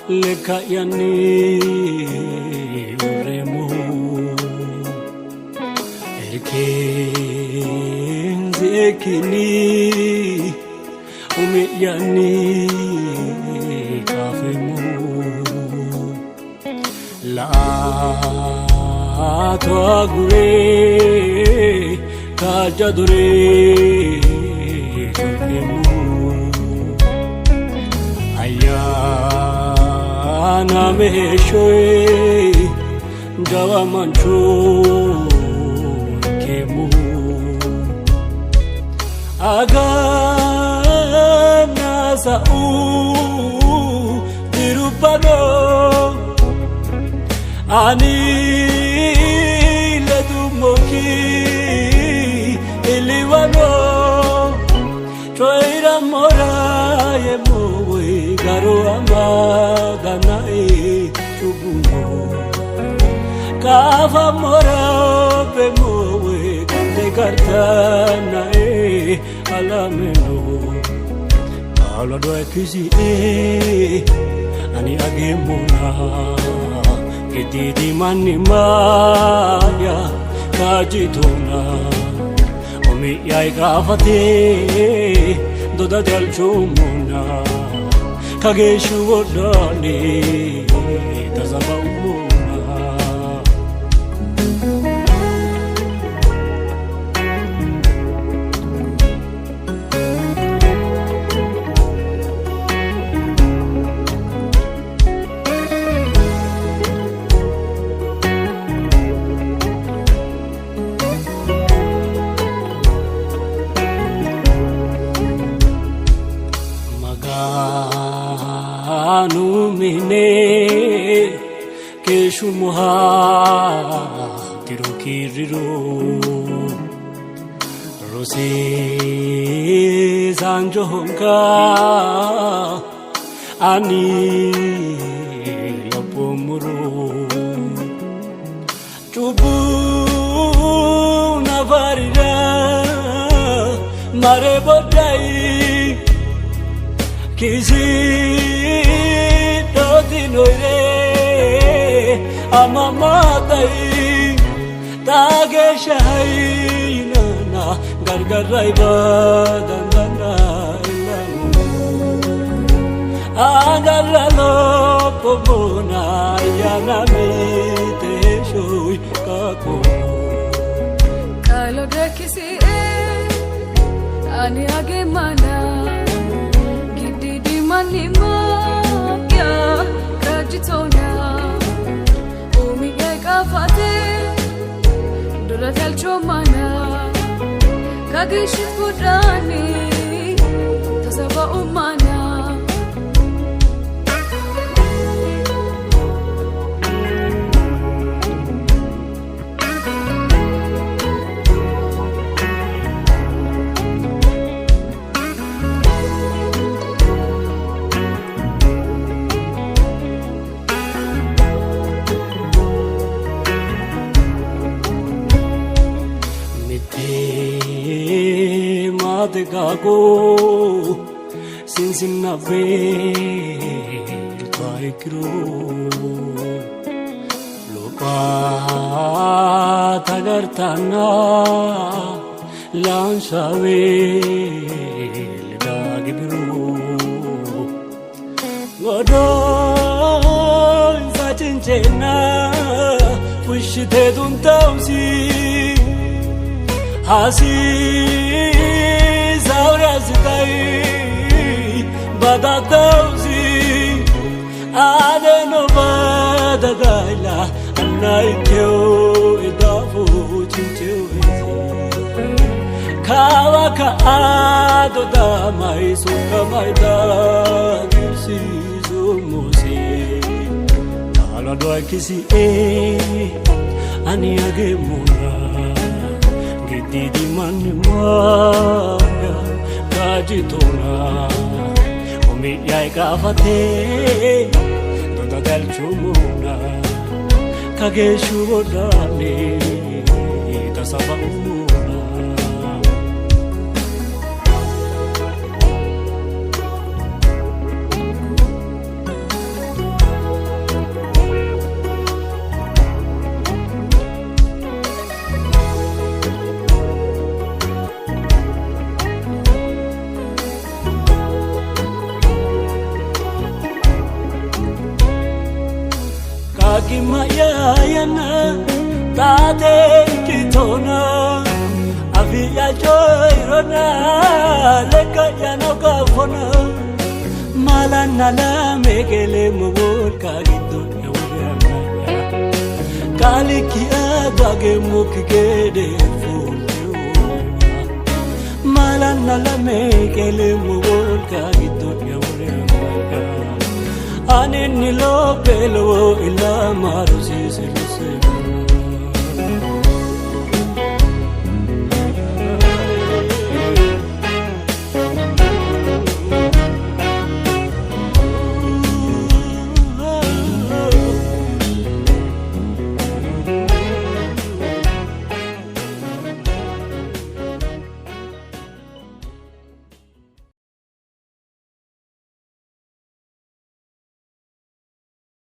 leka yani uremo erkenzekini yani kafemu la toagure kajadure ayana meshoe jawa mancho kemu agana sa'u dirupano ani ledumoki iliwano choira mora yemowe garo amagana chubumo kafa mora bemowe kande kartana alameno ala do kisi ani agemona kedidi manimaya kajitona omi yai gafate doda jalchumona kageshu odani tazabaumona numine keshu muha tirukiriro rose zanjonga ani lopomuro tubu navarira mare bodai kisi noire amamatai tageshai nana gargarai badandana agalalo pomona yanamite shoy kako kalo dekisi ani agemana gididi manima Kajitona, umi kafate, dora telchomana, kagishit kudani, tasaba umana. Gago sinsinave kaikro lopa tagartana lanshave dagibro godo sachinchena pushte duntausi hasi badadauzi adeno badadaila anaikyo idafu chinchewe kawaka ado damai sukamaida gisizo mose ala doa kisi ani agemona gididi manimaya kajitona omi yai gafate doda delchumona kageshu odani tasabaumona Ragi maya yana tate kitona Avia joy rona leka yana gafona Malana la megele mubul kagito yawurana Kali kia bage mukigede Malana la megele mubul kagito yawurana Ani nilo pelo ila marusi siluse